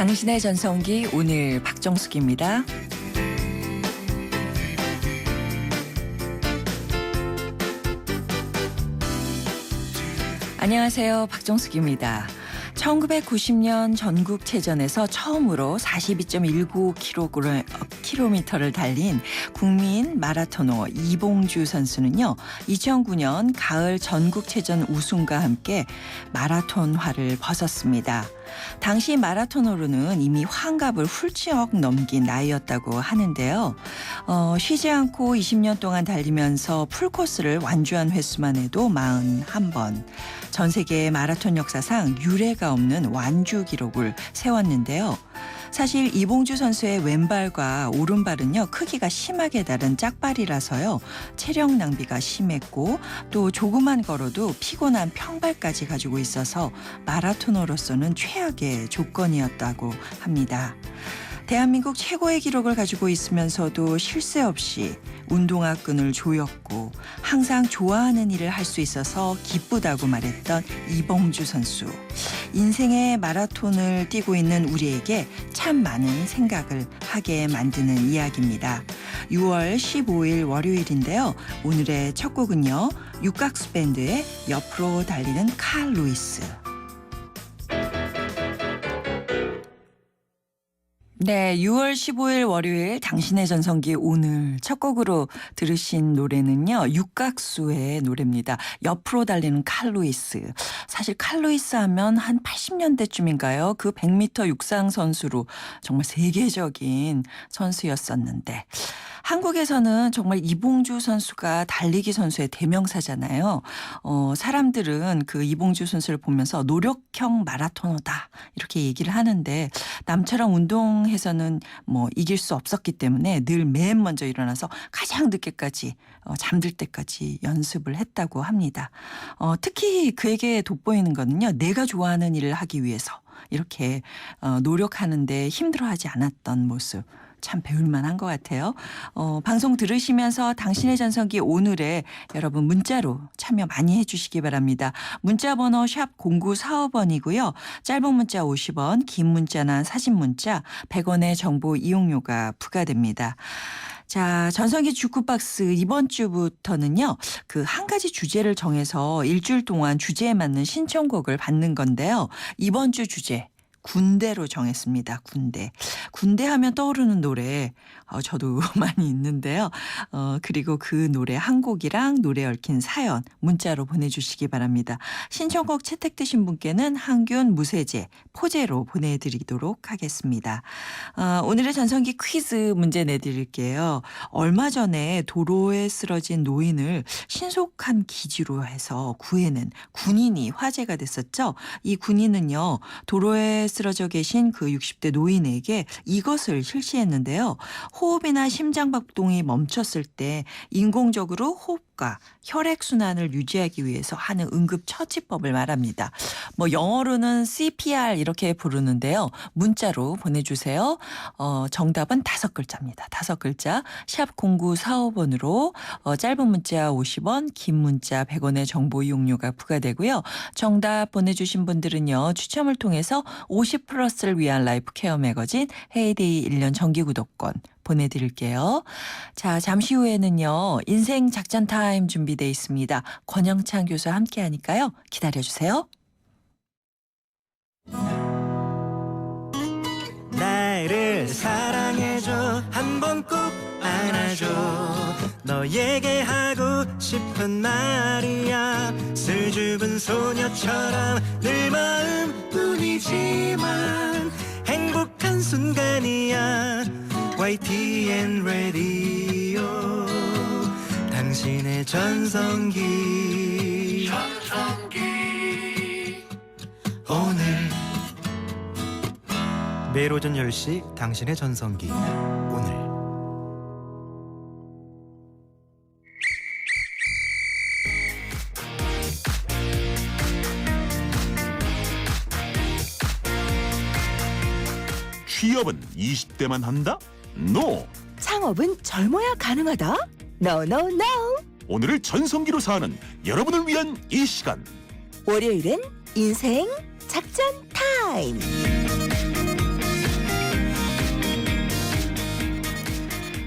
당신의 전성기 오늘 박정숙입니다. 안녕하세요. 박정숙입니다. 1990년 전국체전에서 처음으로 42.19km를 달린 국민 마라토너 이봉주 선수는요. 2009년 가을 전국체전 우승과 함께 마라톤화를 벗었습니다. 당시 마라토너로는 이미 환갑을 훌쩍 넘긴 나이였다고 하는데요. 쉬지 않고 20년 동안 달리면서 풀코스를 완주한 횟수만 해도 41번. 전 세계 마라톤 역사상 유례가 없는 완주 기록을 세웠는데요. 사실 이봉주 선수의 왼발과 오른발은요 크기가 심하게 다른 짝발이라서요 체력 낭비가 심했고 또 조금만 걸어도 피곤한 평발까지 가지고 있어서 마라토너로서는 최악의 조건이었다고 합니다. 대한민국 최고의 기록을 가지고 있으면서도 쉴 새 없이 운동화 끈을 조였고 항상 좋아하는 일을 할 수 있어서 기쁘다고 말했던 이봉주 선수. 인생의 마라톤을 뛰고 있는 우리에게 참 많은 생각을 하게 만드는 이야기입니다. 6월 15일 월요일인데요. 오늘의 첫 곡은요. 육각수 밴드의 옆으로 달리는 칼 루이스. 네, 6월 15일 월요일 당신의 전성기 오늘 첫 곡으로 들으신 노래는요. 육각수의 노래입니다. 옆으로 달리는 칼루이스. 사실 칼루이스 하면 한 80년대쯤인가요? 그 100m 육상 선수로 정말 세계적인 선수였었는데 한국에서는 정말 이봉주 선수가 달리기 선수의 대명사잖아요. 사람들은 그 이봉주 선수를 보면서 노력형 마라토너다 이렇게 얘기를 하는데 남처럼 운동해서는 뭐 이길 수 없었기 때문에 늘 맨 먼저 일어나서 가장 늦게까지 잠들 때까지 연습을 했다고 합니다. 특히 그에게 돋보이는 거는요. 내가 좋아하는 일을 하기 위해서 이렇게 노력하는데 힘들어하지 않았던 모습. 참 배울만한 것 같아요. 방송 들으시면서 당신의 전성기 오늘에 여러분 문자로 참여 많이 해주시기 바랍니다. 문자 번호 샵 0945번이고요. 짧은 문자 50원, 긴 문자나 사진 문자 100원의 정보 이용료가 부과됩니다. 자, 전성기 주쿠박스 이번 주부터는요. 그 한 가지 주제를 정해서 일주일 동안 주제에 맞는 신청곡을 받는 건데요. 이번 주 주제. 군대로 정했습니다. 군대 하면 떠오르는 노래 저도 많이 있는데요. 그리고 그 노래 한 곡이랑 노래 얽힌 사연 문자로 보내주시기 바랍니다. 신청곡 채택되신 분께는 항균 무세제 포제로 보내드리도록 하겠습니다. 오늘의 전성기 퀴즈 문제 내드릴게요. 얼마 전에 도로에 쓰러진 노인을 신속한 기지로 해서 구해낸 군인이 화제가 됐었죠. 이 군인은요. 도로에 쓰러져 계신 그 60대 노인에게 이것을 실시했는데요. 호흡이나 심장박동이 멈췄을 때 인공적으로 호흡과 혈액순환을 유지하기 위해서 하는 응급처치법을 말합니다. 뭐 영어로는 CPR 이렇게 부르는데요. 문자로 보내주세요. 정답은 5글자입니다. 5글자 샵 0945번으로 짧은 문자 50원 긴 문자 100원의 정보 이용료가 부과되고요. 정답 보내주신 분들은요. 추첨을 통해서 50플러스를 위한 라이프 케어 매거진 헤이데이 1년 정기구독권 보내드릴게요. 자, 잠시 후에는요. 인생 작전 타임 준비되어 있습니다. 권영찬 교수와 함께 하니까요. 기다려주세요. 나를 사랑해줘 한번 꼭 안아줘 너에게 하고 싶은 말이야 슬줍은 소녀처럼 늘 마음뿐이지만 행복한 순간이야 YTN 라디오 당신의 전성기 오늘 매일 오전 10시 당신의 전성기 오늘 취업은 20대만 한다? NO! 창업은 젊어야 가능하다? No, no, no. 오늘을 전성기로 사는 여러분을 위한 이 시간 월요일은 인생 작전 타임.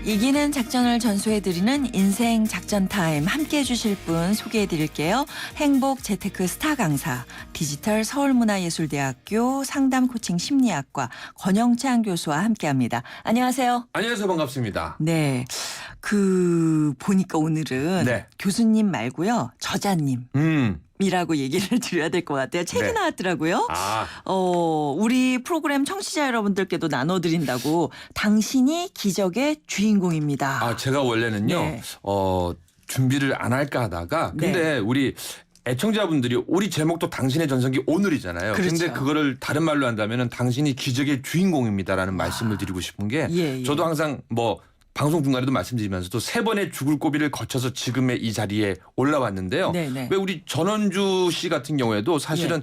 이기는 작전을 전수해드리는 인생 작전 타임 함께해 주실 분 소개해드릴게요. 행복 재테크 스타 강사, 디지털 서울문화예술대학교 상담 코칭 심리학과 권영찬 교수와 함께합니다. 안녕하세요. 안녕하세요. 반갑습니다. 네, 보니까 오늘은 네. 교수님 말고요 저자님. 이라고 얘기를 드려야 될 것 같아요. 책이 네. 나왔더라고요. 아, 우리 프로그램 청취자 여러분들께도 나눠드린다고 당신이 기적의 주인공입니다. 제가 원래는요, 네. 준비를 안 할까 하다가, 근데 네. 우리 애청자분들이 우리 제목도 당신의 전성기 오늘이잖아요. 그렇죠. 근데 그거를 다른 말로 한다면은 당신이 기적의 주인공입니다라는 말씀을 드리고 싶은 게 예, 예. 저도 항상 방송 중간에도 말씀드리면서도 3번의 죽을 고비를 거쳐서 지금의 이 자리에 올라왔는데요. 네네. 왜 우리 전원주 씨 같은 경우에도 사실은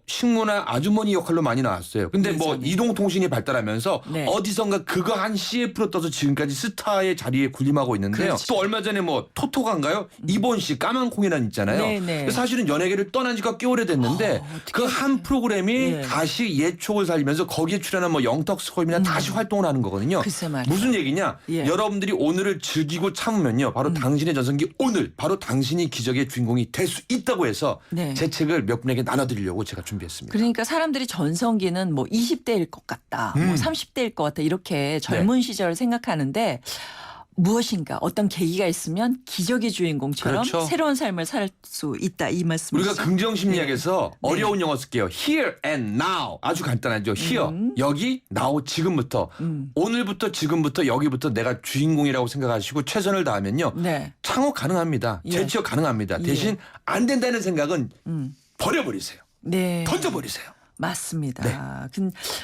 식문화 아주머니 역할로 많이 나왔어요. 근데 예전에. 이동통신이 발달하면서 네. 어디선가 그거 한 CF로 떠서 지금까지 스타의 자리에 군림하고 있는데요. 그렇지. 또 얼마 전에 토토가인가요? 이본 씨 까만콩이란 있잖아요. 네네. 사실은 연예계를 떠난 지가 꽤 오래됐는데 어떻게. 그 한 프로그램이 예. 다시 옛 촉을 살리면서 거기에 출연한 영턱스코임이나 다시 활동을 하는 거거든요. 글쎄 말이에요. 무슨 얘기냐? 예. 여러분들이 오늘을 즐기고 참으면요. 바로 당신의 전성기 오늘 바로 당신이 기적의 주인공이 될 수 있다고 해서 네. 제 책을 몇 분에게 나눠드리려고 제가 준비했습니다. 그러니까 사람들이 전성기는 20대일 것 같다, 30대일 것 같다 이렇게 젊은 네. 시절을 생각하는데 무엇인가 어떤 계기가 있으면 기적의 주인공처럼 그렇죠. 새로운 삶을 살 수 있다 이 말씀이시죠. 우리가 긍정심리학에서 네. 어려운 영어 쓸게요. Here and now. 아주 간단하죠. Here, 여기, now, 지금부터. 오늘부터 지금부터 여기부터 내가 주인공이라고 생각하시고 최선을 다하면요. 네. 창업 가능합니다. 예. 재취업 가능합니다. 대신 안 된다는 생각은 버려버리세요. 네. 던져버리세요. 맞습니다.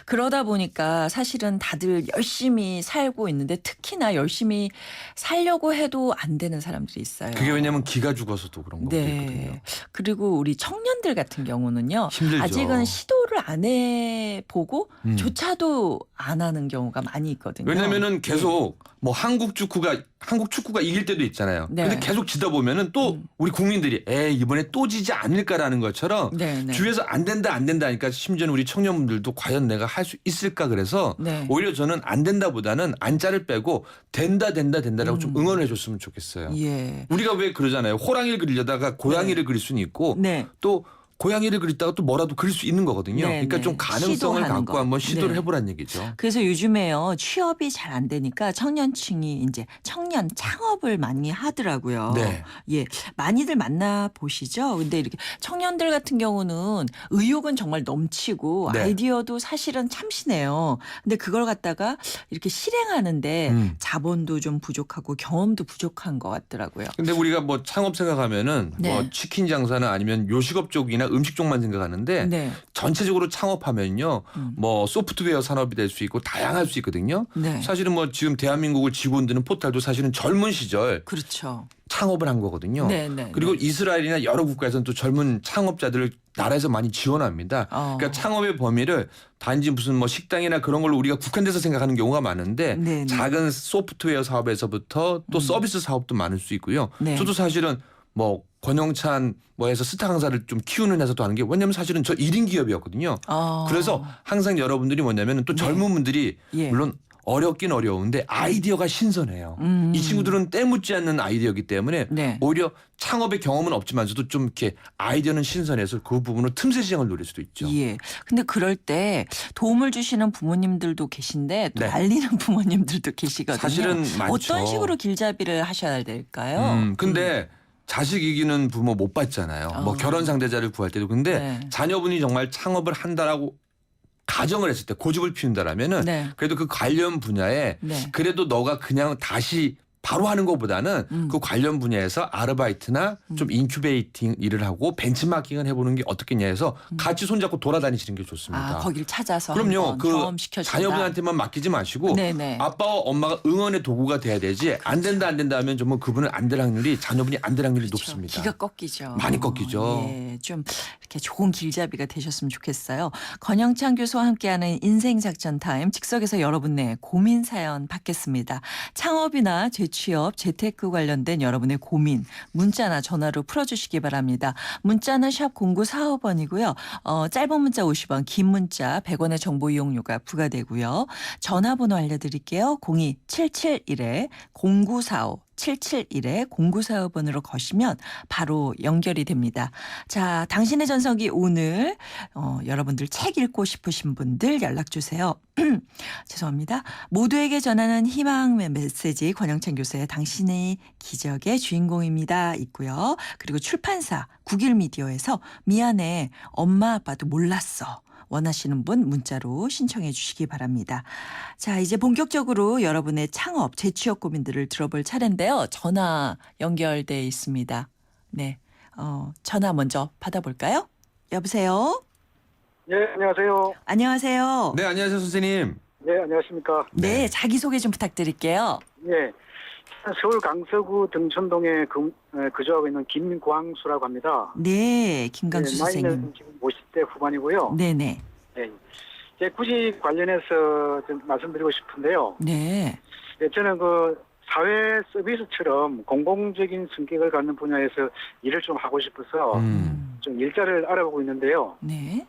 그러다 보니까 사실은 다들 열심히 살고 있는데 특히나 열심히 살려고 해도 안 되는 사람들이 있어요. 그게 왜냐면 기가 죽어서도 그런 거거든요. 네. 그리고 우리 청년들 같은 경우는요. 힘들죠. 아직은 시도를 안 해보고 조차도 안 하는 경우가 많이 있거든요. 왜냐면은 계속 한국 축구가 이길 때도 있잖아요. 네. 근데 계속 지다 보면은 또 우리 국민들이 이번에 또 지지 않을까라는 것처럼 네, 네. 주위에서 안 된다 하니까 심지어는 우리 청년분들도 과연 내가 할 수 있을까 그래서 네. 오히려 저는 안 된다보다는 안자를 빼고 된다라고 좀 응원해 줬으면 좋겠어요. 예. 우리가 왜 그러잖아요. 호랑이를 그리려다가 고양이를 그릴 수는 있고 네. 또 고양이를 그리다가 또 뭐라도 그릴 수 있는 거거든요. 네, 그러니까 네. 좀 가능성을 시도하는 갖고 거. 한번 시도를 네. 해보란 얘기죠. 그래서 요즘에요 취업이 잘 안 되니까 청년층이 이제 청년 창업을 많이 하더라고요. 네. 예, 많이들 만나 보시죠. 근데 이렇게 청년들 같은 경우는 의욕은 정말 넘치고 네. 아이디어도 사실은 참신해요. 근데 그걸 갖다가 이렇게 실행하는데 자본도 좀 부족하고 경험도 부족한 것 같더라고요. 근데 우리가 창업 생각하면은 네. 치킨 장사나 아니면 요식업 쪽이나 음식 쪽만 생각하는데 네, 전체적으로 창업하면요. 소프트웨어 산업이 될 수 있고 다양할 수 있거든요. 네, 사실은 지금 대한민국을 지고 흔드는 포탈도 사실은 젊은 시절 그렇죠. 창업을 한 거거든요. 네, 네, 그리고 네. 이스라엘이나 여러 국가에서는 또 젊은 창업자들을 나라에서 많이 지원합니다. 그러니까 창업의 범위를 단지 무슨 식당이나 그런 걸로 우리가 국한돼서 생각하는 경우가 많은데 네, 네. 작은 소프트웨어 사업에서부터 또 서비스 사업도 많을 수 있고요. 네. 저도 사실은 권영찬 해서 스타 강사를 좀 키우는 회사도 하는 게 왜냐면 사실은 저 1인 기업이었거든요. 그래서 항상 여러분들이 뭐냐면 또 젊은 분들이 예. 물론 어렵긴 어려운데 아이디어가 신선해요. 이 친구들은 때묻지 않는 아이디어이기 때문에 네. 오히려 창업의 경험은 없지만서도 좀 이렇게 아이디어는 신선해서 그 부분으로 틈새 시장을 노릴 수도 있죠. 예. 근데 그럴 때 도움을 주시는 부모님들도 계신데 또 네. 말리는 부모님들도 계시거든요. 사실은 많죠. 어떤 식으로 길잡이를 하셔야 될까요? 근데 자식 이기는 부모 못 봤잖아요. 결혼 상대자를 구할 때도. 근데 네. 자녀분이 정말 창업을 한다라고 가정을 했을 때 고집을 피운다라면은 네. 그래도 그 관련 분야에 네. 그래도 너가 그냥 다시 바로 하는 것보다는 그 관련 분야에서 아르바이트나 좀 인큐베이팅 일을 하고 벤치마킹을 해보는 게 어떻겠냐 해서 같이 손잡고 돌아다니시는 게 좋습니다. 거기를 찾아서 그럼요. 한번 그 경험시켜준다. 자녀분한테만 맡기지 마시고 네네. 아빠와 엄마가 응원의 도구가 돼야 되지 안 된다 하면 정말 그분은 안 될 확률이 자녀분이 안 될 확률이 그렇죠. 높습니다. 기가 꺾이죠. 많이 꺾이죠. 예, 좀 이렇게 좋은 길잡이가 되셨으면 좋겠어요. 권영찬 교수와 함께하는 인생 작전 타임 즉석에서 여러분의 고민 사연 받겠습니다. 창업이나 재취업 취업, 재테크 관련된 여러분의 고민 문자나 전화로 풀어주시기 바랍니다. 문자는 샵 0945번이고요. 짧은 문자 50원, 긴 문자 100원의 정보 이용료가 부과되고요. 전화번호 알려드릴게요. 02771-0945 771-0945번으로 거시면 바로 연결이 됩니다. 자, 당신의 전성기 오늘 여러분들 책 읽고 싶으신 분들 연락 주세요. 죄송합니다. 모두에게 전하는 희망 메시지 권영찬 교수의 당신의 기적의 주인공입니다. 있고요. 그리고 출판사 국일미디어에서 미안해 엄마 아빠도 몰랐어. 원하시는 분 문자로 신청해 주시기 바랍니다. 자, 이제 본격적으로 여러분의 창업, 재취업 고민들을 들어볼 차례인데요. 전화 연결돼 있습니다. 네, 전화 먼저 받아볼까요? 여보세요? 예, 안녕하세요. 안녕하세요. 네, 안녕하세요, 선생님. 네, 안녕하십니까. 네, 자기소개 좀 부탁드릴게요. 예, 서울 강서구 등촌동에 거주하고 있는 김광수라고 합니다. 네, 김강수 예, 선생님. 나이는 지금 50대 후반이고요. 네네. 예, 제 구직 관련해서 좀 말씀드리고 싶은데요. 네. 예, 저는 그 사회 서비스처럼 공공적인 성격을 갖는 분야에서 일을 좀 하고 싶어서 좀 일자를 알아보고 있는데요. 네.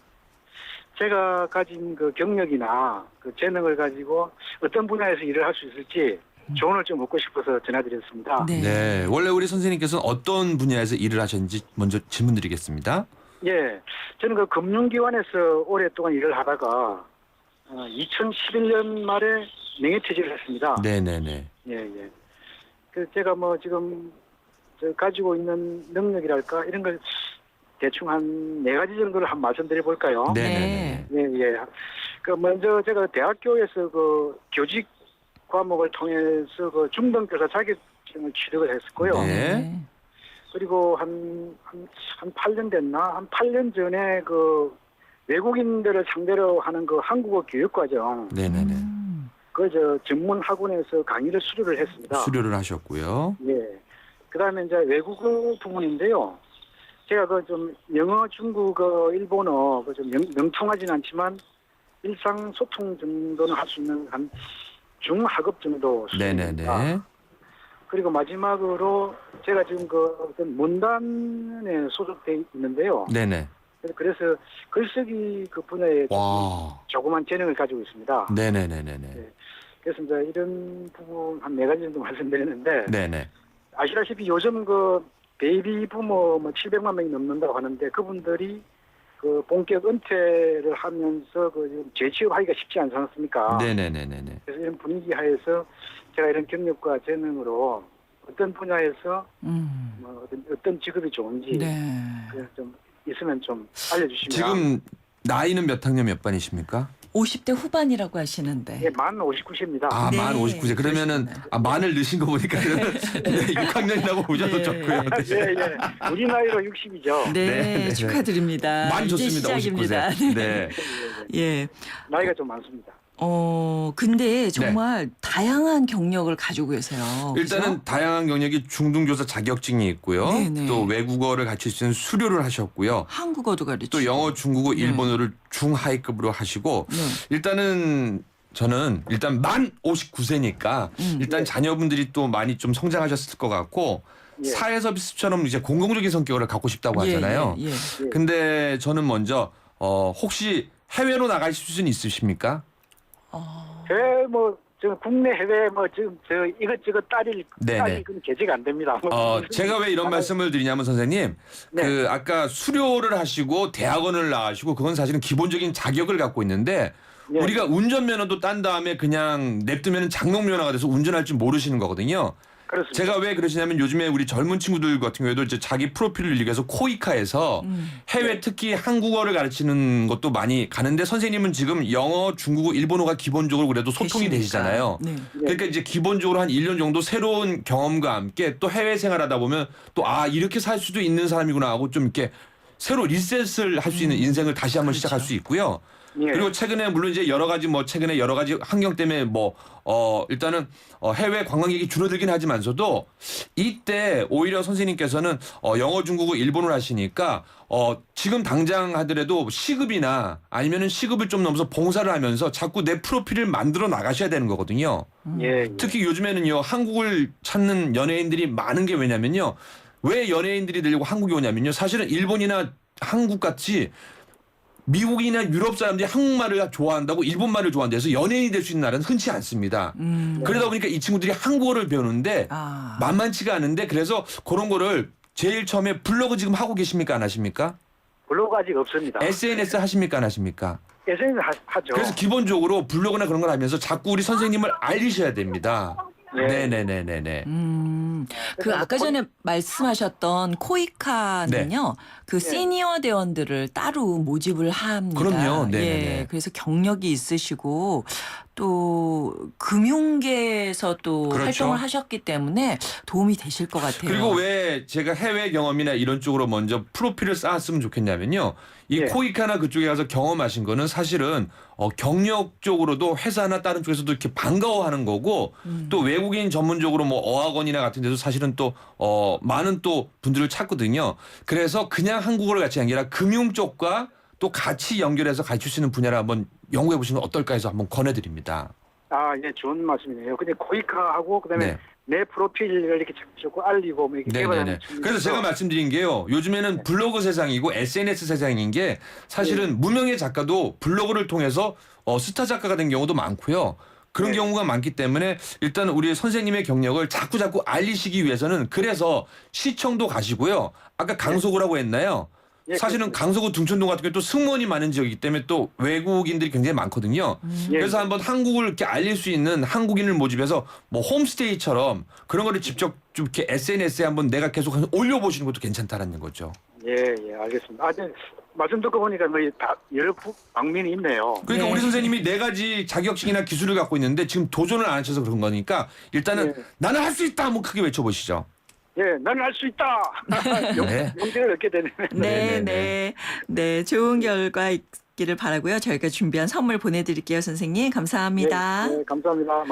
제가 가진 그 경력이나 그 재능을 가지고 어떤 분야에서 일을 할 수 있을지 조언을 좀 얻고 싶어서 전화드렸습니다. 네. 네, 원래 우리 선생님께서는 어떤 분야에서 일을 하셨는지 먼저 질문드리겠습니다. 예, 저는 그 금융기관에서 오랫동안 일을 하다가 2011년 말에 명예퇴직을 했습니다. 네네네. 예, 예. 그 제가 뭐 지금 저 가지고 있는 능력이랄까 이런 걸 대충 한 4가지 정도를 한번 말씀드려 볼까요? 네네네. 예, 예. 그 먼저 제가 대학교에서 그 교직 과목을 통해서 그 중등교사 자격증을 취득을 했었고요. 네. 그리고 한 8년 됐나? 한 8년 전에 그 외국인들을 상대로 하는 그 한국어 교육과정 네네네. 그 저 전문 학원에서 강의를 수료를 했습니다. 수료를 하셨고요. 예. 그다음에 이제 외국어 부분인데요. 제가 그 좀 영어, 중국어, 일본어 그 좀 명통하진 않지만 일상 소통 정도는 할 수 있는 한 중하급 정도 수준입니다. 네네네. 그리고 마지막으로 제가 지금 그 어떤 문단에 소속돼 있는데요. 네네. 그래서 글쓰기 그 분야에 와. 조그만 재능을 가지고 있습니다. 네네네네네. 네. 그래서 이제 이런 부분 한 4가지 정도 말씀드렸는데 네네. 아시다시피 요즘 그 베이비 부모 뭐 700만 명이 넘는다고 하는데 그분들이 그 본격 은퇴를 하면서 그 지금 재취업하기가 쉽지 않지 않습니까? 네네네네네. 그래서 이런 분위기 하에서 제가 이런 경력과 재능으로 어떤 분야에서 뭐 어떤 직업이 좋은지 네. 그냥 좀 있으면 좀 알려주시면. 지금 나이는 몇 학년 몇 반이십니까? 50대 후반이라고 하시는데. 예, 만 59세입니다. 아, 네. 만 59세. 그러면은 만을 넣으신 거 보니까 네, 6학년이라고 보셔도 네. 좋고요. 예, 예. 우리 나이로 60이죠. 네, 네, 네. 축하드립니다. 많이 이제 좋습니다. 시작입니다. 59세. 네. 예. 나이가 좀 많습니다. 근데 정말 다양한 경력을 가지고 계세요. 일단은 그죠? 다양한 경력이 중등교사 자격증이 있고요. 네네. 또 외국어를 같이 쓰는 수료를 하셨고요. 한국어도 가르치고. 또 영어, 중국어, 네. 일본어를 중하위급으로 하시고 네. 일단은 저는 일단 만 59세니까 일단 자녀분들이 또 많이 좀 성장하셨을 것 같고 예. 사회 서비스처럼 이제 공공적인 성격을 갖고 싶다고 하잖아요. 예, 예, 예. 예. 근데 저는 먼저 혹시 해외로 나가실 수는 있으십니까? 해외 뭐 저 국내 해외 뭐 지금 저 이것저것 딸이 네네. 그건 계제가 안 됩니다. 제가 왜 이런 말씀을 드리냐면 선생님, 네. 그 아까 수료를 하시고 대학원을 나가시고 그건 사실은 기본적인 자격을 갖고 있는데 예. 우리가 운전면허도 딴 다음에 그냥 냅두면 장롱면허가 돼서 운전할 줄 모르시는 거거든요. 그렇습니다. 제가 왜 그러시냐면 요즘에 우리 젊은 친구들 같은 경우에도 이제 자기 프로필을 늘리기 위해서 코이카에서 해외 특히 한국어를 가르치는 것도 많이 가는데 선생님은 지금 영어, 중국어, 일본어가 기본적으로 그래도 소통이 계시니까. 되시잖아요. 네. 그러니까 이제 기본적으로 한 1년 정도 새로운 경험과 함께 또 해외 생활하다 보면 또 이렇게 살 수도 있는 사람이구나 하고 좀 이렇게 새로 리셋을 할 수 있는 인생을 다시 한번 시작할 수 있고요. 예. 그리고 최근에 물론 이제 여러 가지 최근에 여러 가지 환경 때문에 일단은 해외 관광객이 줄어들긴 하지만서도 이때 오히려 선생님께서는 영어, 중국어, 일본어를 하시니까 지금 당장 하더라도 시급이나 아니면은 시급을 좀 넘어서 봉사를 하면서 자꾸 내 프로필을 만들어 나가셔야 되는 거거든요. 예. 특히 요즘에는요 한국을 찾는 연예인들이 많은 게 왜냐면요. 왜 연예인들이 들고 한국에 오냐면요. 사실은 일본이나 한국 같이 미국이나 유럽 사람들이 한국말을 좋아한다고 일본말을 좋아한다 해서 연예인이 될 수 있는 나라는 흔치 않습니다. 그러다 보니까 이 친구들이 한국어를 배우는데 만만치가 않은데 그래서 그런 거를 제일 처음에 블로그 지금 하고 계십니까 안 하십니까? 블로그 아직 없습니다. SNS 하십니까 안 하십니까? SNS 하죠. 그래서 기본적으로 블로그나 그런 걸 하면서 자꾸 우리 선생님을 알리셔야 됩니다. 네. 네네네네네. 그 아까 전에 말씀하셨던 코이카는요, 그 시니어 대원들을 따로 모집을 합니다. 그럼요. 네네네. 예, 그래서 경력이 있으시고 또 금융계에서 또 그렇죠. 활동을 하셨기 때문에 도움이 되실 것 같아요. 그리고 왜 제가 해외 경험이나 이런 쪽으로 먼저 프로필을 쌓았으면 좋겠냐면요. 이 예. 코이카나 그쪽에 가서 경험하신 거는 사실은 경력적으로도 회사나 다른 쪽에서도 이렇게 반가워하는 거고 또 외국인 전문적으로 어학원이나 같은 데도 사실은 또 많은 또 분들을 찾거든요. 그래서 그냥 한국어를 같이 한 게 아니라 금융 쪽과 또 같이 연결해서 가르칠 수 있는 분야를 한번 연구해 보시면 어떨까 해서 한번 권해드립니다. 아, 예, 좋은 말씀이네요. 근데 코이카하고 그다음에 네. 내 프로필을 이렇게 자꾸 알리고 이렇게 개발하는 네네네. 측면에서 그래서 제가 말씀드린 게요. 요즘에는 블로그 세상이고 SNS 세상인 게 사실은 무명의 작가도 블로그를 통해서 스타 작가가 된 경우도 많고요. 그런 네. 경우가 많기 때문에 일단 우리 선생님의 경력을 자꾸 알리시기 위해서는 그래서 시청도 가시고요. 아까 강서구라고 했나요? 예, 사실은 그렇습니다. 강서구 둔천동 같은 경우 또 승무원이 많은 지역이기 때문에 또 외국인들이 굉장히 많거든요. 예. 그래서 한번 한국을 이렇게 알릴 수 있는 한국인을 모집해서 홈스테이처럼 그런 거를 직접 좀 이렇게 SNS에 한번 내가 계속 올려보시는 것도 괜찮다라는 거죠. 예, 알겠습니다. 아, 네, 말씀 듣고 보니까 다 여러 방면이 있네요. 그러니까 네. 우리 선생님이 네 가지 자격증이나 기술을 갖고 있는데 지금 도전을 안 하셔서 그런 거니까 일단은 네. 나는 할 수 있다 한번 크게 외쳐보시죠. 예, 나는 할 수 있다. 네. 용기를 얻게 되네요. 네, 좋은 결과 있기를 바라고요. 저희가 준비한 선물 보내드릴게요, 선생님. 감사합니다. 네, 감사합니다.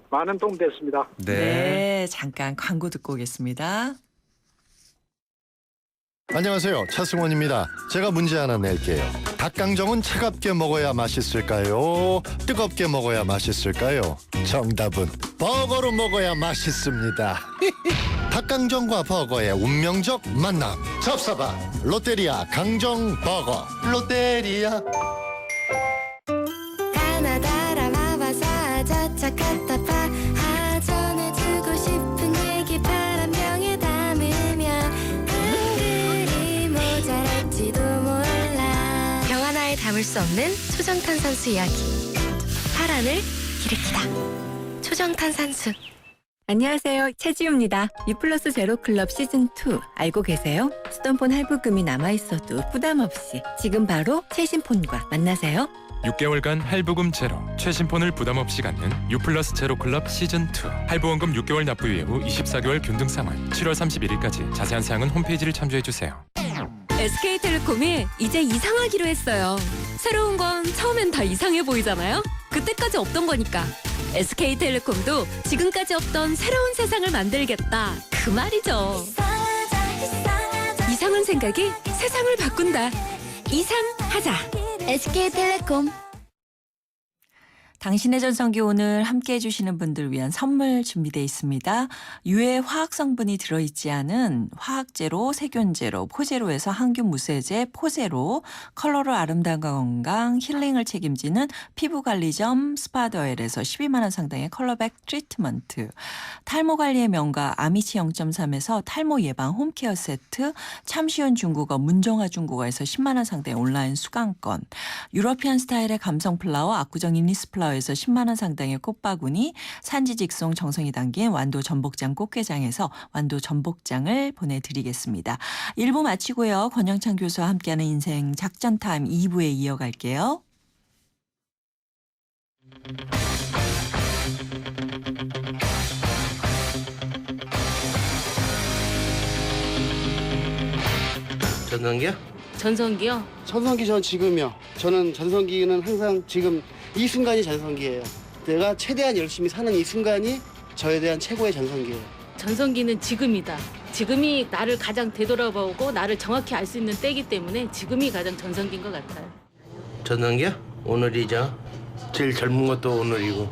많은 도움 됐습니다. 네, 잠깐 광고 듣고 오겠습니다. 안녕하세요. 차승원입니다. 제가 문제 하나 낼게요. 닭강정은 차갑게 먹어야 맛있을까요? 뜨겁게 먹어야 맛있을까요? 정답은 버거로 먹어야 맛있습니다. 닭강정과 버거의 운명적 만남. 접사봐. 롯데리아 강정 버거. 롯데리아. 가나다라 마바사 자차카타파 전해주고 싶은 얘기 바람병에 담으면 한글이 모자랄지도 몰라 병 하나에 담을 수 없는 초정탄산수 이야기 파란을 일으키다 초정탄산수. 안녕하세요. 최지우입니다. 유플러스 제로클럽 시즌2 알고 계세요? 쓰던 할부금이 남아있어도 부담 없이 지금 바로 최신폰과 만나세요. 6개월간 할부금 제로, 최신폰을 부담 없이 갖는 유플러스 제로클럽 시즌2 할부원금 6개월 납부 이후 24개월 균등 상환 7월 31일까지 자세한 사항은 홈페이지를 참조해주세요. SK텔레콤이 이제 이상하기로 했어요. 새로운 건 처음엔 다 이상해 보이잖아요. 그때까지 없던 거니까. SK텔레콤도 지금까지 없던 새로운 세상을 만들겠다. 그 말이죠. 이상한 생각이 세상을 바꾼다. 이상하자. SK텔레콤. 당신의 전성기 오늘 함께해 주시는 분들 위한 선물 준비되어 있습니다. 유해 화학 성분이 들어있지 않은 화학제로, 세균제로, 포제로에서 항균 무쇠제 포제로, 컬러로 아름다움과 건강, 힐링을 책임지는 피부관리점 스파더엘에서 12만 원 상당의 컬러백 트리트먼트, 탈모관리의 명가 아미치 0.3에서 탈모 예방 홈케어 세트, 참 쉬운 중국어 문정아 중국어에서 10만 원 상당의 온라인 수강권, 유러피안 스타일의 감성 플라워 압구정 이니스 플라워 에서 10만 원 상당의 꽃바구니, 산지 직송 정성이 담긴 완도 전복장 꽃게장에서 완도 전복장을 보내드리겠습니다. 1부 마치고요. 권영찬 교수와 함께하는 인생 작전타임 2부에 이어갈게요. 전성기요? 전성기요? 전성기 전 지금이요. 저는 전성기는 항상 지금 이 순간이 전성기예요. 내가 최대한 열심히 사는 이 순간이 저에 대한 최고의 전성기예요. 전성기는 지금이다. 지금이 나를 가장 되돌아보고 나를 정확히 알 수 있는 때이기 때문에 지금이 가장 전성기인 것 같아요. 전성기요? 오늘이죠. 제일 젊은 것도 오늘이고.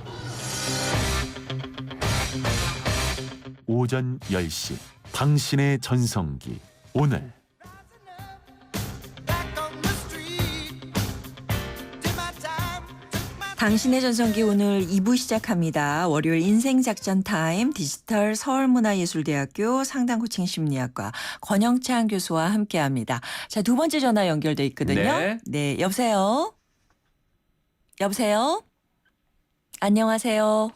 오전 10시 당신의 전성기 오늘. 당신의 전성기 오늘 2부 시작합니다. 월요일 인생작전 타임 디지털 서울문화예술대학교 상담코칭 심리학과 권영찬 교수와 함께합니다. 자, 두 번째 전화 연결돼 있거든요. 네, 여보세요. 여보세요. 안녕하세요.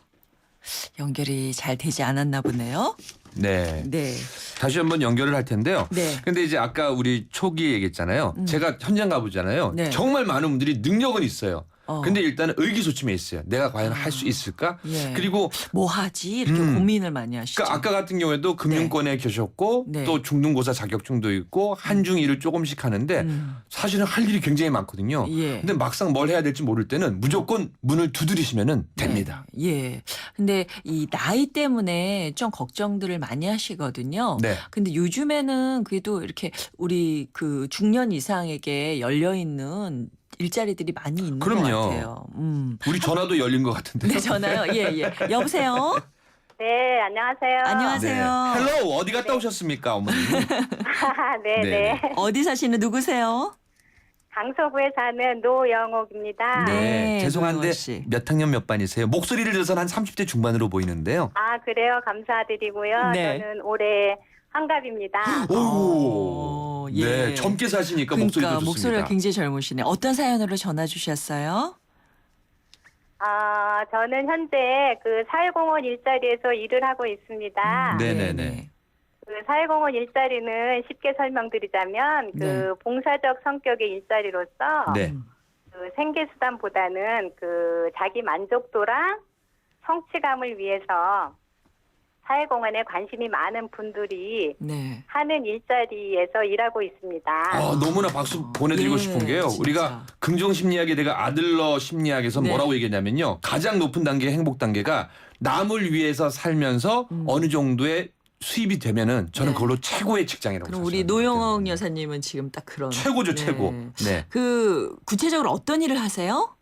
연결이 잘 되지 않았나 보네요. 네. 네. 다시 한번 연결을 할 텐데요. 네. 근데 이제 아까 우리 초기에 얘기했잖아요. 제가 현장 가보잖아요. 네. 정말 많은 분들이 능력은 있어요. 어. 근데 일단은 의기소침해 있어요. 내가 과연 할 수 있을까? 예. 그리고 뭐 하지? 이렇게 고민을 많이 하시죠. 그러니까 아까 같은 경우에도 금융권에 계셨고 네. 또 중등고사 자격증도 있고 한중 일을 조금씩 하는데 사실은 할 일이 굉장히 많거든요. 예. 근데 막상 뭘 해야 될지 모를 때는 무조건 문을 두드리시면은 됩니다. 예. 근데 이 나이 때문에 좀 걱정들을 많이 하시거든요. 네. 근데 요즘에는 그래도 이렇게 우리 그 중년 이상에게 열려 있는 일자리들이 많이 있는 그럼요. 것 같아요. 우리 전화도 열린 것 같은데요. 네, 전화요. 예, 예. 여보세요. 네, 안녕하세요. 안녕하세요. 헬로 어디 갔다 오셨습니까, 어머니? 네, 네. 어디 사시는 누구세요? 강서구에 사는 노영옥입니다. 네, 죄송한데 노영옥 씨. 몇 학년 몇 반이세요? 목소리를 들어서는 한 30대 중반으로 보이는데요. 아, 그래요? 감사드리고요. 네. 저는 올해 환갑입니다. 오, 예. 네, 젊게 사시니까 목소리도 그러니까 좋습니다. 목소리가 굉장히 젊으시네. 어떤 사연으로 전화 주셨어요? 아, 저는 현재 그 사회공헌 일자리에서 일을 하고 있습니다. 네네네. 그 사회공헌 일자리는 쉽게 설명드리자면 그 네. 봉사적 성격의 일자리로서 네. 그 생계수단보다는 그 자기 만족도랑 성취감을 위해서 사회공헌에 관심이 많은 분들이 네. 하는 일자리에서 일하고 있습니다. 아, 너무나 박수 보내드리고 예, 싶은 게요. 진짜. 우리가 긍정심리학에 내가 아들러 심리학에서 네. 뭐라고 얘기했냐면요. 가장 높은 단계의 행복 단계가 남을 위해서 살면서 어느 정도의 수입이 되면은 저는 네. 그걸로 최고의 직장이라고 그럼 우리 생각합니다. 노영옥 여사님은 지금 딱 그런 최고죠, 네. 최고. 네. 그 구체적으로 어떤 일을 하세요?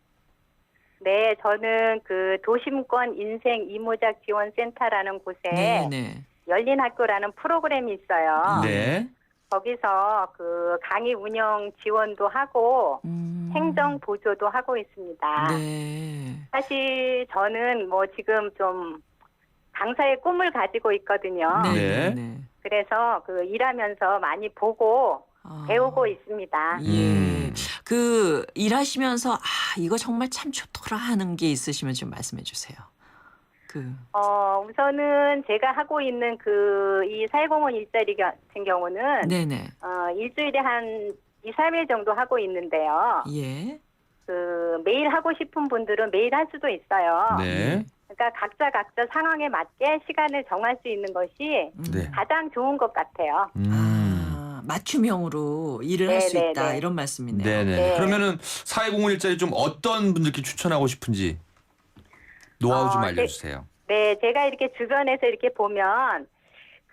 네, 저는 그 도심권 인생 이모작 지원센터라는 곳에 네. 열린 학교라는 프로그램이 있어요. 네. 거기서 그 강의 운영 지원도 하고 행정 보조도 하고 있습니다. 네. 사실 저는 뭐 지금 좀 강사의 꿈을 가지고 있거든요. 네. 그래서 그 일하면서 많이 보고 배우고 있습니다. 예. 그 일하시면서 이거 정말 참 좋더라 하는 게 있으시면 좀 말씀해 주세요. 우선은 제가 하고 있는 그 이 사회공헌 일자리 같은 경우는 네네. 일주일에 한 2, 3일 정도 하고 있는데요. 예. 그 매일 하고 싶은 분들은 매일 할 수도 있어요. 네. 그러니까 각자 상황에 맞게 시간을 정할 수 있는 것이 네. 가장 좋은 것 같아요. 맞춤형으로 일을 네, 할 수 네, 있다 네. 이런 말씀이네요. 네네. 네. 그러면은 사회공헌 일자리 좀 어떤 분들께 추천하고 싶은지 노하우 좀 알려주세요. 네, 제가 이렇게 주변에서 이렇게 보면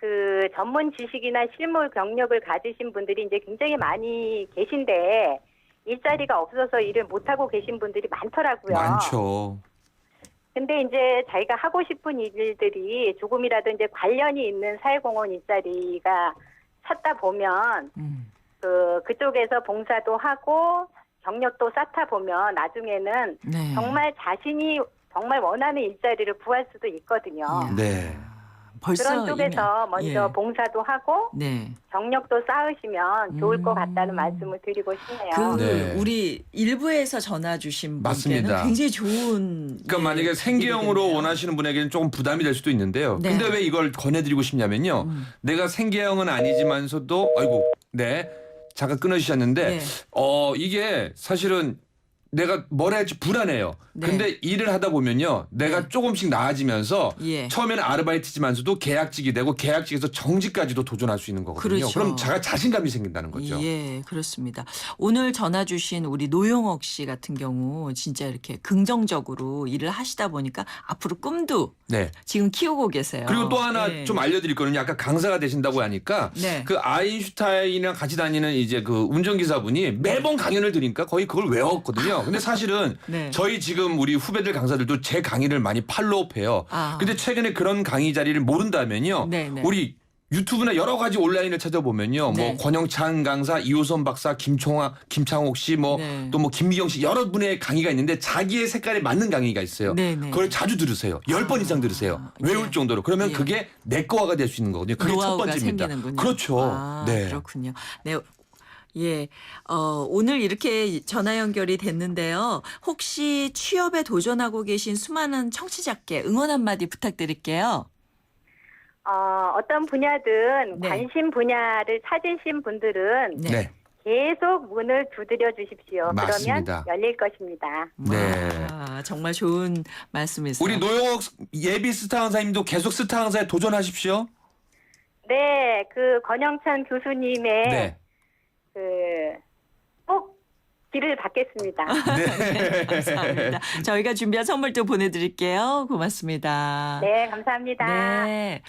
그 전문 지식이나 실무 경력을 가지신 분들이 이제 굉장히 많이 계신데 일자리가 없어서 일을 못하고 계신 분들이 많더라고요. 많죠. 근데 이제 자기가 하고 싶은 일들이 조금이라도 이제 관련이 있는 사회공헌 일자리가 찾다 보면 그쪽에서 봉사도 하고 경력도 쌓다 보면 나중에는 네. 정말 자신이 정말 원하는 일자리를 구할 수도 있거든요. 네. 벌써 그런 쪽에서 이미, 먼저 예. 봉사도 하고 네. 경력도 쌓으시면 좋을 것 같다는 말씀을 드리고 싶네요. 네. 우리 일부에서 전화 주신 맞습니다. 분께는 굉장히 좋은 그러니까 만약에 생계형으로 일이 원하시는 분에게는 조금 부담이 될 수도 있는데요. 네. 근데 왜 이걸 권해드리고 싶냐면요. 내가 생계형은 아니지만서도 아이고, 네. 잠깐 끊어주셨는데 네. 이게 사실은 내가 뭘 할지 불안해요. 네. 근데 일을 하다 보면요. 내가 네. 조금씩 나아지면서 예. 처음에는 아르바이트지만서도 계약직이 되고 계약직에서 정직까지도 도전할 수 있는 거거든요. 그렇죠. 그럼 제가 자신감이 생긴다는 거죠. 예, 그렇습니다. 오늘 전화 주신 우리 노영옥 씨 같은 경우 진짜 이렇게 긍정적으로 일을 하시다 보니까 앞으로 꿈도 네. 지금 키우고 계세요. 그리고 또 하나 네. 좀 알려드릴 거는요. 아까 강사가 되신다고 하니까 네. 그 아인슈타인이랑 같이 다니는 이제 그 운전기사분이 매번 강연을 들으니까 거의 그걸 외웠거든요. 근데 사실은 네. 저희 지금 우리 후배들 강사들도 제 강의를 많이 팔로우해요. 아. 근데 최근에 그런 강의 자리를 모른다면요. 네, 네. 우리 유튜브나 여러 가지 온라인을 찾아보면요. 네. 뭐 권영찬 강사, 이호선 박사, 김창옥 씨, 뭐 또 뭐 네. 김미경 씨 여러 분의 강의가 있는데 자기의 색깔에 맞는 강의가 있어요. 네, 네. 그걸 자주 들으세요. 10번 이상 들으세요. 외울 예. 정도로. 그러면 예. 그게 내 거가 될 수 있는 거거든요. 그게 첫 노하우가 번째입니다. 생기는군요. 그렇죠. 아, 네. 그렇군요. 네. 예, 오늘 이렇게 전화 연결이 됐는데요. 혹시 취업에 도전하고 계신 수많은 청취자께 응원 한마디 부탁드릴게요. 어떤 분야든 네. 관심 분야를 찾으신 분들은 네. 네. 계속 문을 두드려 주십시오. 맞습니다. 그러면 열릴 것입니다. 네. 와, 정말 좋은 말씀이세요. 우리 노영옥 예비 스타 강사님도 계속 스타 강사에 도전하십시오. 네, 그 권영찬 교수님의 네. 꼭 길을 받겠습니다. 네. 감사합니다. 저희가 준비한 선물도 보내드릴게요. 고맙습니다. 네, 감사합니다. 네.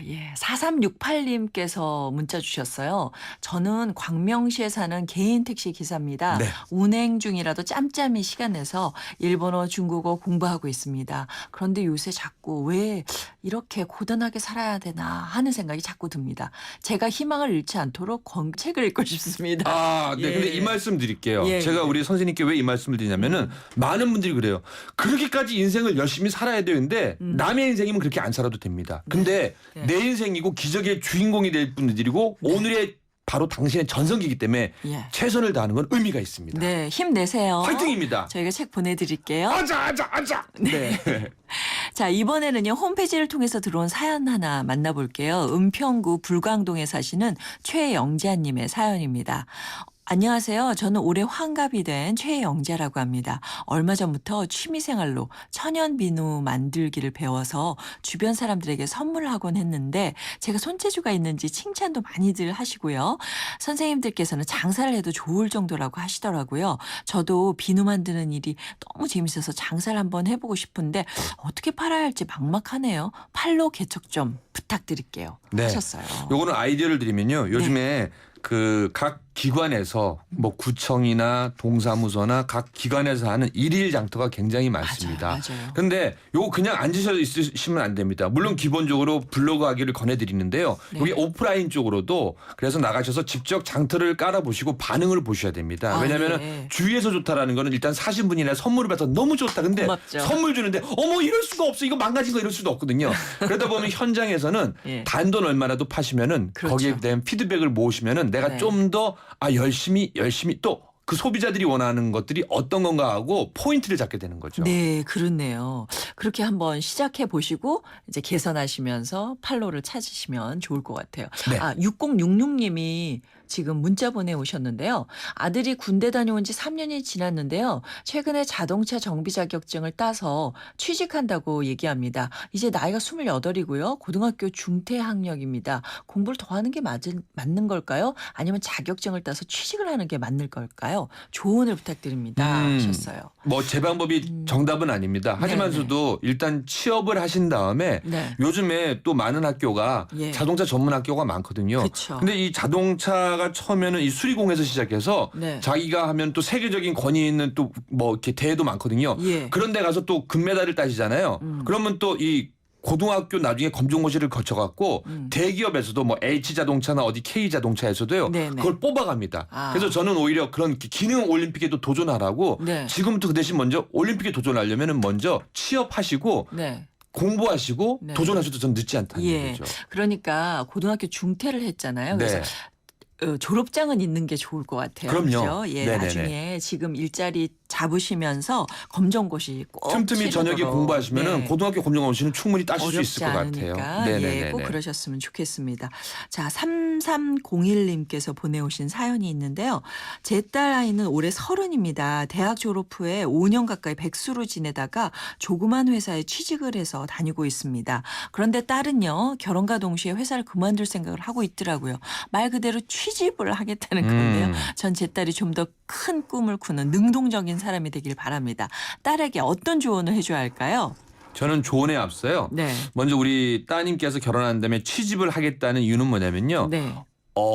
예. 4368님께서 문자 주셨어요. 저는 광명시에 사는 개인 택시 기사입니다. 네. 운행 중이라도 짬짬이 시간 내서 일본어, 중국어 공부하고 있습니다. 그런데 요새 자꾸 왜 이렇게 고단하게 살아야 되나 하는 생각이 자꾸 듭니다. 제가 희망을 잃지 않도록 책을 읽고 싶습니다. 네. 예. 근데 이 말씀 드릴게요. 예, 제가 예. 우리 선생님께 왜 이 말씀을 드리냐면은 많은 분들이 그래요. 그렇게까지 인생을 열심히 살아야 되는데 남의 인생이면 그렇게 안 살아도 됩니다. 근데 네. 내 인생이고 기적의 주인공이 될 분들이고 오늘의 바로 당신의 전성기이기 때문에 예. 최선을 다하는 건 의미가 있습니다. 네, 힘내세요. 화이팅입니다. 저희가 책 보내드릴게요. 아자. 네. 자, 이번에는요, 홈페이지를 통해서 들어온 사연 하나 만나볼게요. 은평구 불광동에 사시는 최영자님의 사연입니다. 안녕하세요. 저는 올해 환갑이 된 최영자라고 합니다. 얼마 전부터 취미생활로 천연 비누 만들기를 배워서 주변 사람들에게 선물을 하곤 했는데 제가 손재주가 있는지 칭찬도 많이들 하시고요. 선생님들께서는 장사를 해도 좋을 정도라고 하시더라고요. 저도 비누 만드는 일이 너무 재밌어서 장사를 한번 해보고 싶은데 어떻게 팔아야 할지 막막하네요. 팔로 개척 좀 부탁드릴게요. 네. 하셨어요. 요거는 아이디어를 드리면요. 요즘에 그 각 기관에서 뭐 구청이나 동사무소나 각 기관에서 하는 일일 장터가 굉장히 많습니다. 맞아요. 근데 요거 그냥 앉으셔 있으시면 안 됩니다. 물론 기본적으로 블로그 하기를 권해드리는데요. 네. 여기 오프라인 쪽으로도 그래서 나가셔서 직접 장터를 깔아보시고 반응을 보셔야 됩니다. 왜냐하면 네. 주위에서 좋다라는 거는 일단 사신 분이나 선물을 받아서 너무 좋다. 근데 고맙죠. 선물 주는데 어머 이럴 수가 없어. 이거 망가진 거 이럴 수도 없거든요. 그러다 보면 현장에서는 예. 단돈 얼마라도 파시면은 그렇죠. 거기에 대한 피드백을 모으시면은 내가 네. 좀 더 열심히 또 그 소비자들이 원하는 것들이 어떤 건가 하고 포인트를 잡게 되는 거죠. 네, 그렇네요. 그렇게 한번 시작해 보시고 이제 개선하시면서 팔로를 찾으시면 좋을 것 같아요. 네. 6066님이 지금 문자 보내오셨는데요. 아들이 군대 다녀온 지 3년이 지났는데요. 최근에 자동차 정비 자격증을 따서 취직한다고 얘기합니다. 이제 나이가 28이고요. 고등학교 중퇴 학력입니다. 공부를 더 하는 게 맞는 걸까요? 아니면 자격증을 따서 취직을 하는 게 맞는 걸까요? 조언을 부탁드립니다. 하셨어요. 뭐 제 방법이 정답은 아닙니다. 하지만서도 일단 취업을 하신 다음에 네. 요즘에 또 많은 학교가 예. 자동차 전문 학교가 많거든요. 그쵸. 근데 이 자동차가 처음에는 이 수리공에서 시작해서 네. 자기가 하면 또 세계적인 권위 있는 또 뭐 이렇게 대회도 많거든요. 예. 그런 데 가서 또 금메달을 따시잖아요. 그러면 또 이 고등학교 나중에 검정고시를 거쳐갖고 대기업에서도 뭐 H자동차나 어디 K자동차에서도요. 네네. 그걸 뽑아갑니다. 아. 그래서 저는 오히려 그런 기능 올림픽에도 도전하라고 네. 지금부터 그 대신 먼저 올림픽에 도전하려면은 먼저 취업하시고 네. 공부하시고 네. 도전하셔도 전 늦지 않다는 예. 거죠. 그러니까 고등학교 중퇴를 했잖아요. 그래서 네. 졸업장은 있는 게 좋을 것 같아요. 그럼요. 그렇죠? 예, 네네네. 나중에 지금 일자리 잡으시면서 검정고시 꼭 틈틈이 저녁에 치르도록. 공부하시면은 네. 고등학교 검정고시는 충분히 따실 수 어렵지 있을 것 않으니까 같아요. 네네네. 예, 꼭 그러셨으면 좋겠습니다. 자, 3301님께서 보내오신 사연이 있는데요. 제 딸 아이는 올해 30입니다. 대학 졸업 후에 5년 가까이 백수로 지내다가 조그만 회사에 취직을 해서 다니고 있습니다. 그런데 딸은요, 결혼과 동시에 회사를 그만둘 생각을 하고 있더라고요. 말 그대로 취집을 하겠다는 건데요. 전 제 딸이 좀 더 큰 꿈을 꾸는 능동적인 사람이 되길 바랍니다. 딸에게 어떤 조언을 해줘야 할까요? 저는 조언에 앞서요. 네. 먼저 우리 따님께서 결혼한 다음에 취집을 하겠다는 이유는 뭐냐면요. 네.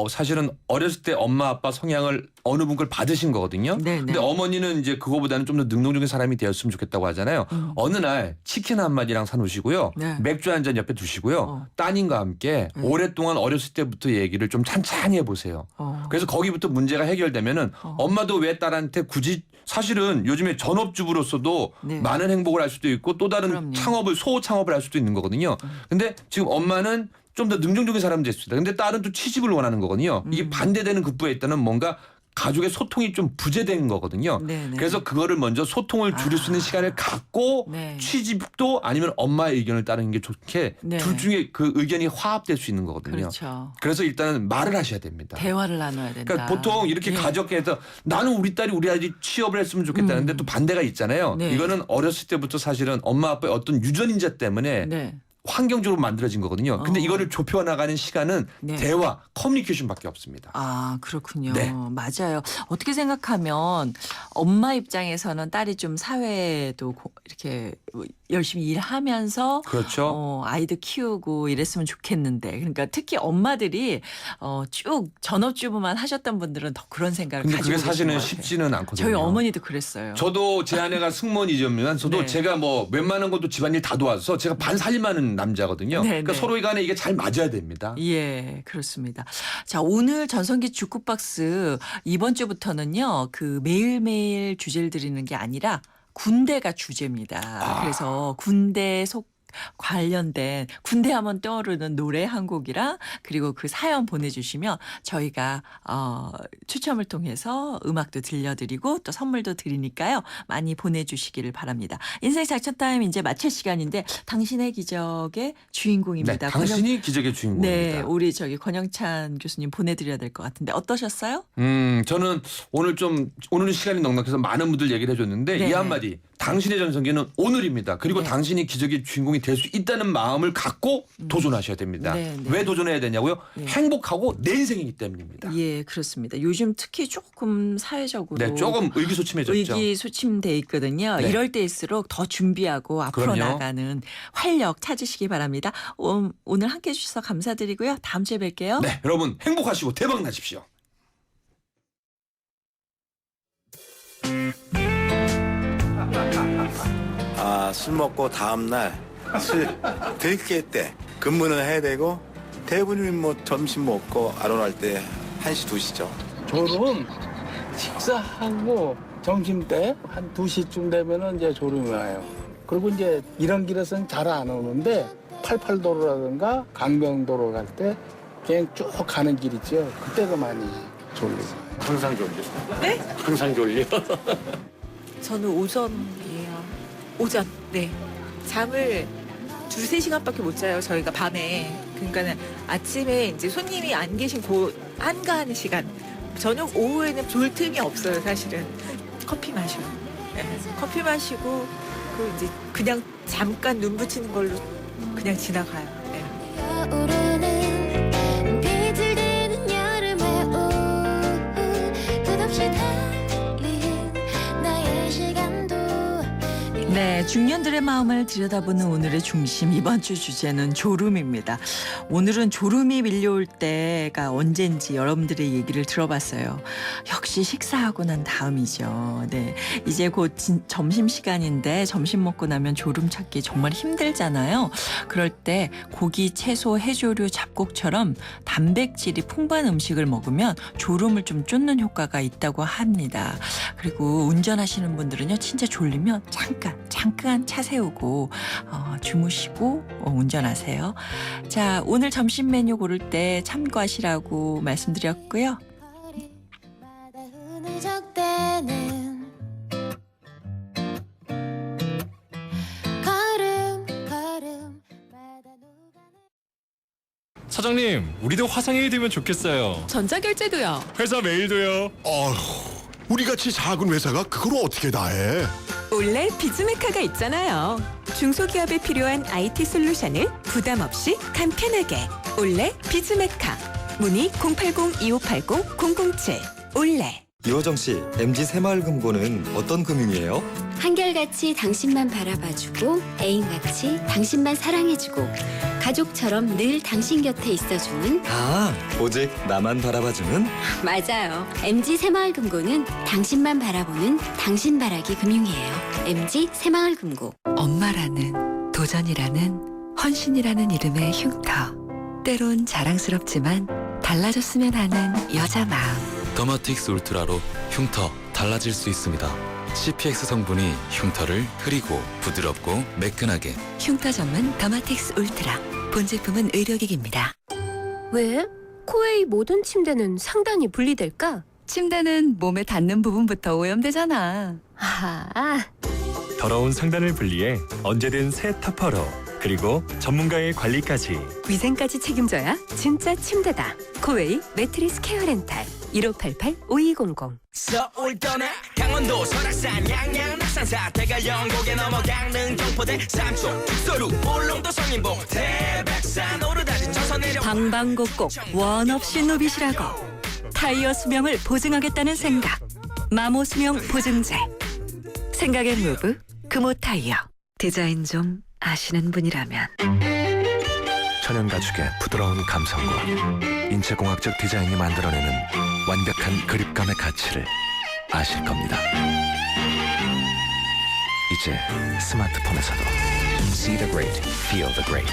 사실은 어렸을 때 엄마 아빠 성향을 어느 분 걸 받으신 거거든요. 네, 근데 네. 어머니는 이제 그거보다는 좀 더 능동적인 사람이 되었으면 좋겠다고 하잖아요. 어느 날 치킨 한 마리랑 사놓으시고요. 네. 맥주 한 잔 옆에 두시고요. 따님과 함께 오랫동안 어렸을 때부터 얘기를 좀 찬찬히 해보세요. 그래서 거기부터 문제가 해결되면은 엄마도 왜 딸한테 굳이 사실은 요즘에 전업주부로서도 네. 많은 행복을 할 수도 있고 또 다른 그럼요. 창업을 소호 창업을 할 수도 있는 거거든요. 근데 지금 엄마는 좀 더 능동적인 사람이 될 수 있다. 근데 딸은 또 취집을 원하는 거거든요. 이게 반대되는 급부에 있다는 뭔가 가족의 소통이 좀 부재된 거거든요. 네네. 그래서 그거를 먼저 소통을 줄일 수 있는 시간을 갖고 네. 취집도 아니면 엄마의 의견을 따르는 게 좋게 네. 둘 중에 그 의견이 화합될 수 있는 거거든요. 그렇죠. 그래서 일단은 말을 하셔야 됩니다. 대화를 나눠야 된다. 그러니까 보통 이렇게 예. 가족에서 나는 우리 딸이 우리 아들이 취업을 했으면 좋겠다는데 또 반대가 있잖아요. 네. 이거는 어렸을 때부터 사실은 엄마 아빠의 어떤 유전인자 때문에 네. 환경적으로 만들어진 거거든요. 근데 이거를 좁혀 나가는 시간은 네. 대화, 커뮤니케이션밖에 없습니다. 아, 그렇군요. 네. 맞아요. 어떻게 생각하면 엄마 입장에서는 딸이 좀 사회에도 이렇게 열심히 일하면서 그렇죠. 아이들 키우고 이랬으면 좋겠는데 그러니까 특히 엄마들이 쭉 전업주부만 하셨던 분들은 더 그런 생각을 근데 가지고 그게 사실은 계신 것 같아요. 쉽지는 않거든요. 저희 어머니도 그랬어요. 저도 제 아내가 승무원이지만서도 네. 제가 뭐 웬만한 것도 집안일 다 도와서 제가 반 살림하는 남자거든요. 네, 그러니까 네. 서로 간에 이게 잘 맞아야 됩니다. 예, 그렇습니다. 자, 오늘 전성기 주쿠박스 이번 주부터는요, 그 매일매일 주제를 드리는 게 아니라 군대가 주제입니다. 그래서 군대 관련된 군대 하면 떠오르는 노래 한 곡이랑 그리고 그 사연 보내주시면 저희가 추첨을 통해서 음악도 들려드리고 또 선물도 드리니까요. 많이 보내주시기를 바랍니다. 인생 작전 타임 이제 마칠 시간인데 당신의 기적의 주인공입니다. 네, 당신이 기적의 주인공입니다. 네, 우리 권영찬 교수님 보내드려야 될 것 같은데 어떠셨어요? 저는 오늘은 시간이 넉넉해서 많은 분들 얘기를 해줬는데 네. 이 한마디 당신의 전성기는 오늘입니다. 그리고 네. 당신이 기적의 주인공이 될 수 있다는 마음을 갖고 도전하셔야 됩니다. 네, 네. 왜 도전해야 되냐고요? 네. 행복하고 내 인생이기 때문입니다. 예, 그렇습니다. 요즘 특히 조금 사회적으로 네, 조금 의기소침해졌죠. 의기소침돼 있거든요. 네. 이럴 때일수록 더 준비하고 앞으로 그럼요. 나가는 활력 찾으시기 바랍니다. 오늘 함께해 주셔서 감사드리고요. 다음 주에 뵐게요. 네, 여러분 행복하시고 대박 나십시오. 술 먹고 다음날 술 들깨 때 근무는 해야 되고 대부분 뭐 점심 먹고 아론할 때 1시 2시죠. 졸음 식사하고 점심 때 한 2시쯤 되면은 이제 졸음이 와요. 그리고 이제 이런 길에서는 잘 안 오는데 88도로라든가 강변도로 갈 때 그냥 쭉 가는 길 있죠. 그때가 많이 졸리고. 항상 졸려. 네? 항상 졸려. 저는 오전이에요. 오전. 네. 잠을 2-3시간밖에 못 자요. 저희가 밤에. 그러니까는 아침에 이제 손님이 안 계신 그 한가한 시간. 저녁 오후에는 졸 틈이 없어요, 사실은. 커피 마셔요. 네. 커피 마시고 그 이제 그냥 잠깐 눈 붙이는 걸로 그냥 지나가요. 네. 네, 중년들의 마음을 들여다보는 오늘의 중심 이번 주 주제는 졸음입니다. 오늘은 졸음이 밀려올 때가 언젠지 여러분들의 얘기를 들어봤어요. 역시 식사하고 난 다음이죠. 네, 이제 곧 점심시간인데 점심 먹고 나면 졸음 찾기 정말 힘들잖아요. 그럴 때 고기, 채소, 해조류, 잡곡처럼 단백질이 풍부한 음식을 먹으면 졸음을 좀 쫓는 효과가 있다고 합니다. 그리고 운전하시는 분들은요, 진짜 졸리면 잠깐 차 세우고 주무시고 운전하세요. 자, 오늘 점심 메뉴 고를 때 참고하시라고 말씀드렸고요. 사장님, 우리도 화상회의 되면 좋겠어요. 전자결제도요. 회사 메일도요. 우리 같이 작은 회사가 그걸 어떻게 다 해? 올레 비즈메카가 있잖아요. 중소기업에 필요한 IT 솔루션을 부담 없이 간편하게. 올레 비즈메카. 문의 080-2580-007. 올레. 이호정 씨, MG 새마을금고는 어떤 금융이에요? 한결같이 당신만 바라봐주고 애인같이 당신만 사랑해주고 가족처럼 늘 당신 곁에 있어주는 오직 나만 바라봐주는? 맞아요. MG 새마을금고는 당신만 바라보는 당신바라기 금융이에요. MG 새마을금고. 엄마라는, 도전이라는, 헌신이라는 이름의 흉터. 때론 자랑스럽지만 달라졌으면 하는 여자 마음. 더마틱스 울트라로 흉터 달라질 수 있습니다. CPX 성분이 흉터를 흐리고 부드럽고 매끈하게. 흉터 전문 더마틱스 울트라. 본 제품은 의료기기입니다. 왜? 코웨이 모든 침대는 상단이 분리될까? 침대는 몸에 닿는 부분부터 오염되잖아. 더러운 상단을 분리해 언제든 새 터퍼로. 그리고 전문가의 관리까지. 위생까지 책임져야 진짜 침대다. 코웨이 매트리스 케어 렌탈. 1588-5200. 서울 떠나 강원도 설악산 양양 낙산사 대관령곡에 넘어 강릉 경포대 삼촌 북서루 울릉도 성인봉 태백산 오르다리 쳐서 내려 방방곡곡 원 없이 누비시라고. 타이어 수명을 보증하겠다는 생각. 마모 수명 보증제. 생각의 무브 금호 타이어. 디자인 좀 아시는 분이라면. 천연 가죽의 부드러운 감성과 인체공학적 디자인이 만들어내는 완벽한 그립감의 가치를 아실 겁니다. 이제 스마트폰에서도 See the great, feel the great.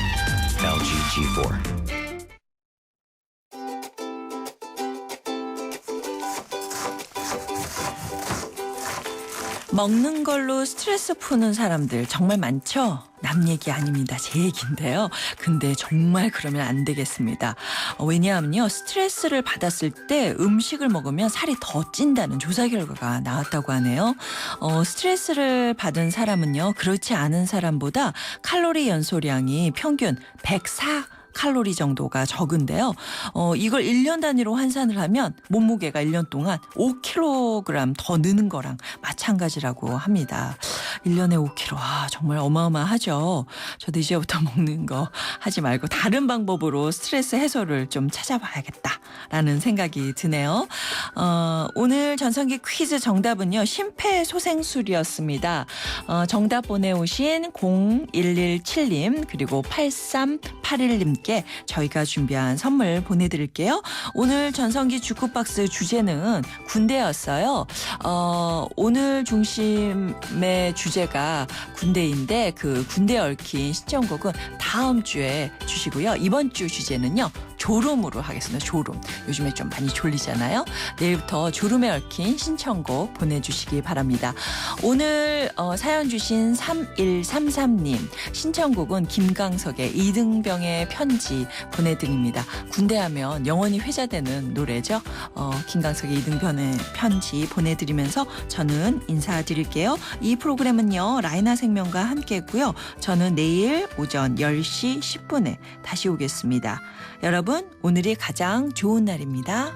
LG G4. 먹는 걸로 스트레스 푸는 사람들 정말 많죠? 남 얘기 아닙니다. 제 얘기인데요. 근데 정말 그러면 안 되겠습니다. 왜냐하면요. 스트레스를 받았을 때 음식을 먹으면 살이 더 찐다는 조사 결과가 나왔다고 하네요. 스트레스를 받은 사람은요. 그렇지 않은 사람보다 칼로리 연소량이 평균 104 칼로리 정도가 적은데요. 이걸 1년 단위로 환산을 하면 몸무게가 1년 동안 5kg 더 느는 거랑 마찬가지라고 합니다. 1년에 5kg. 정말 어마어마하죠. 저도 이제부터 먹는 거 하지 말고 다른 방법으로 스트레스 해소를 좀 찾아봐야겠다라는 생각이 드네요. 오늘 전성기 퀴즈 정답은요. 심폐소생술이었습니다. 정답 보내오신 0117님 그리고 8381님 저희가 준비한 선물 보내드릴게요. 오늘 전성기 주쿠박스 주제는 군대였어요. 오늘 중심의 주제가 군대인데 그 군대에 얽힌 신청곡은 다음 주에 주시고요. 이번 주 주제는요. 졸음으로 하겠습니다. 졸음. 요즘에 좀 많이 졸리잖아요. 내일부터 졸음에 얽힌 신청곡 보내주시기 바랍니다. 오늘 사연 주신 3133님 신청곡은 김강석의 이등병의 편지 보내드립니다. 군대하면 영원히 회자되는 노래죠. 김강석의 이등병의 편지 보내드리면서 저는 인사드릴게요. 이 프로그램은요. 라이나 생명과 함께 했고요. 저는 내일 오전 10시 10분에 다시 오겠습니다. 여러분 오늘이 가장 좋은 날입니다.